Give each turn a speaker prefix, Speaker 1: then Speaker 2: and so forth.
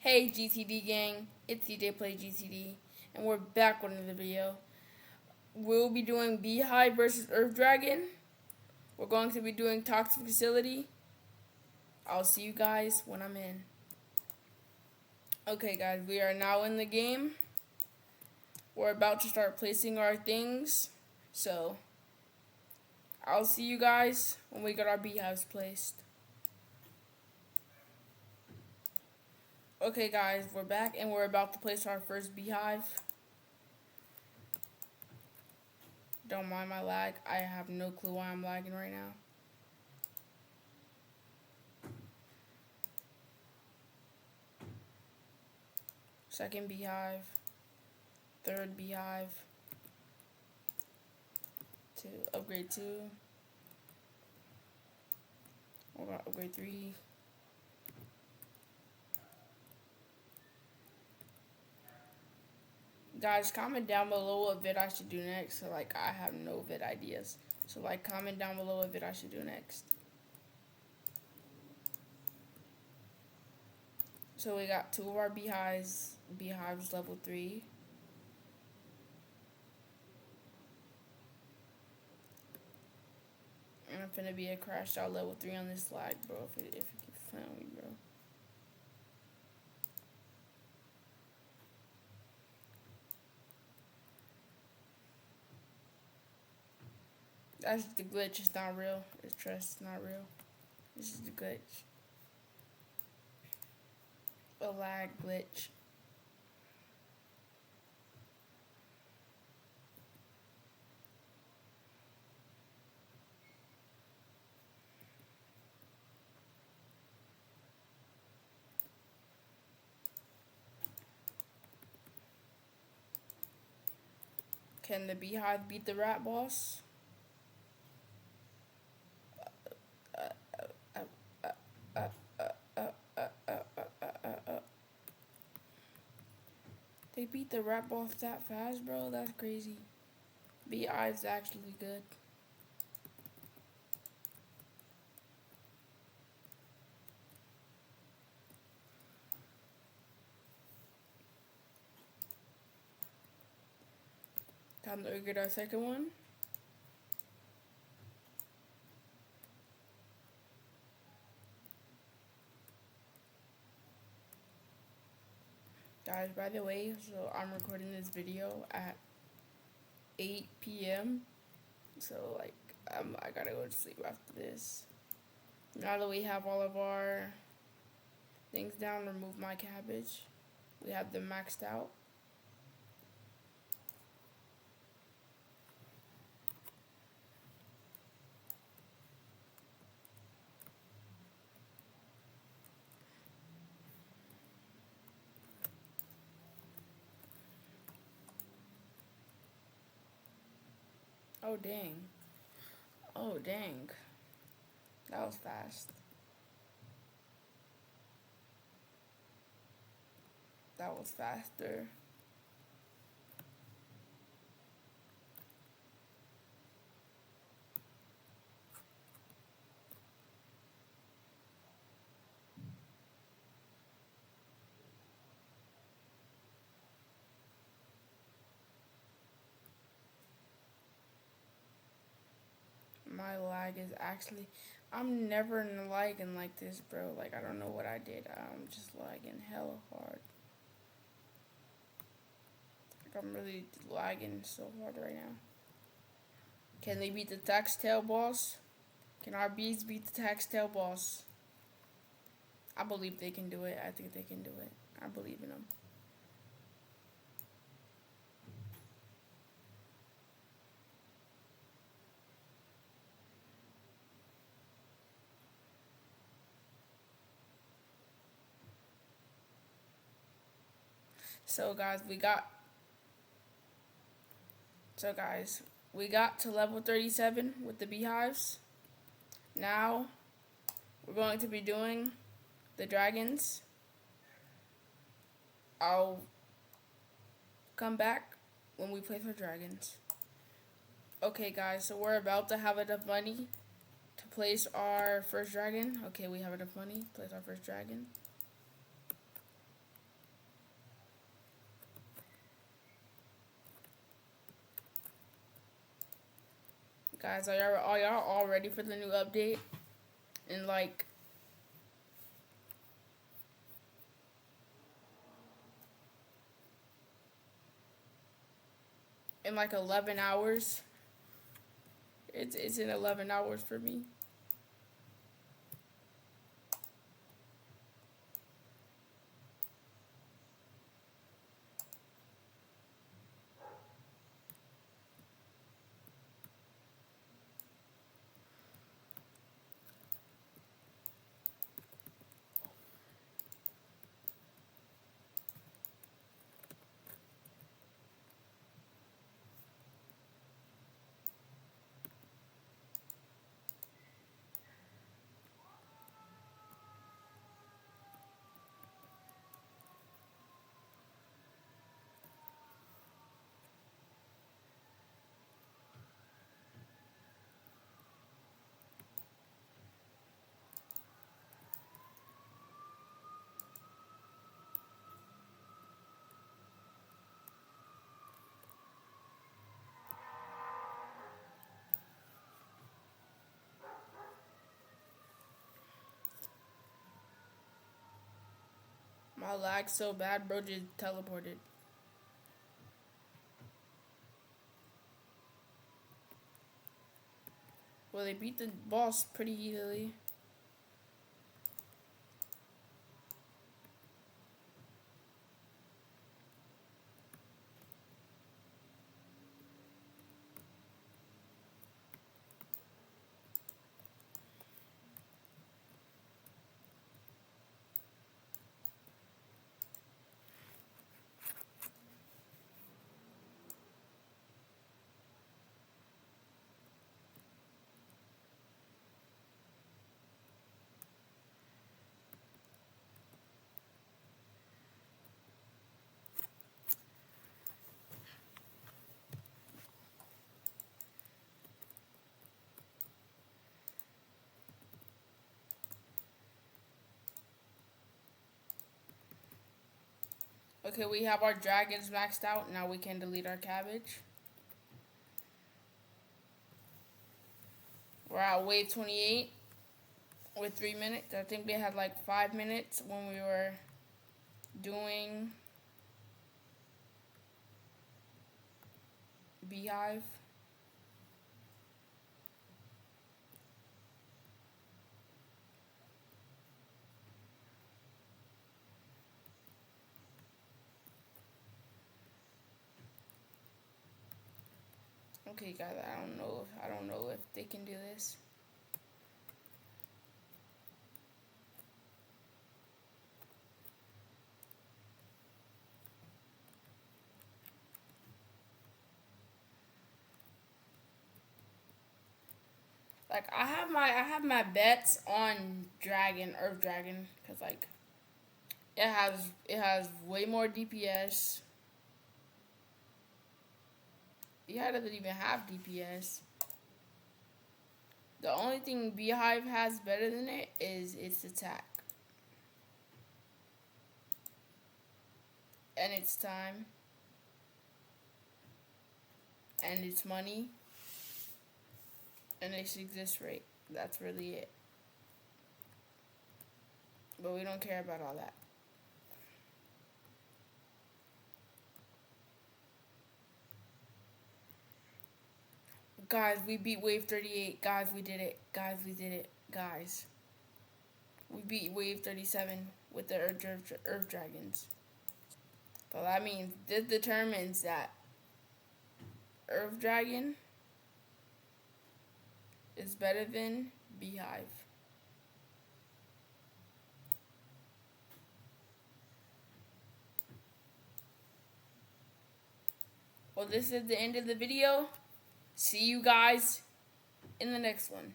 Speaker 1: Hey GTD gang, it's CJ Play GTD, and we're back with another video. We'll be doing Beehive versus Earthdragon. We're going to be doing Toxic Facility. I'll see you guys when I'm in. Okay guys, we are now in the game. We're about to start placing our things. So, I'll see you guys when we get our beehives placed. Okay guys, we're back and we're about to place our first beehive. Don't mind my lag. I have no clue why I'm lagging right now. Second beehive. Third beehive. To upgrade 2. We're gonna upgrade 3. Guys, comment down below what vid I should do next. So, I have no vid ideas. So, comment down below what vid I should do next. So, we got 2 of our beehives. Beehives level 3. And I'm finna be a crashed out level 3 on this lag, bro. If you keep playing me, bro. That's just the glitch. It's not real. It's not real. This is the glitch. A lag glitch. Can the beehive beat the rat boss? They beat the rat boss that fast, bro? That's crazy. Beehive's actually good. Time to get our second one. Guys, by the way, so I'm recording this video at 8 p.m. So, I gotta go to sleep after this. Now that we have all of our things down, remove my cabbage. We have them maxed out. Oh, dang. Oh, dang. That was fast. That was faster. My lag is actually... I'm never lagging like this, bro. I don't know what I did. I'm just lagging hella hard. I'm really lagging so hard right now. Can they beat the taxtail boss? Can our bees beat the taxtail boss? I believe they can do it. I think they can do it. I believe in them. So guys, we got to level 37 with the beehives. Now, we're going to be doing the dragons. I'll come back when we play for dragons. Okay guys, so we're about to have enough money to place our first dragon. Okay, we have enough money to place our first dragon. Guys, are y'all all ready for the new update? In like in like 11 hours. It's in 11 hours for me. My lag's so bad, bro just teleported. Well, they beat the boss pretty easily. Okay, we have our dragons maxed out. Now we can delete our cabbage. We're at wave 28 with 3 minutes. I think we had like 5 minutes when we were doing Beehive. Okay, guys, I don't know if they can do this. Like I have my bets on Earthdragon, cause like it has way more DPS. Yeah, it doesn't even have DPS. The only thing Beehive has better than it is its attack and its time and its money and its exist rate. That's really it. But we don't care about all that. Guys, we beat wave 38. Guys, we did it. Guys, we did it. Guys. We beat wave 37 with the Earthdragons. So that means this determines that Earthdragon is better than Beehive. Well, this is the end of the video. See you guys in the next one.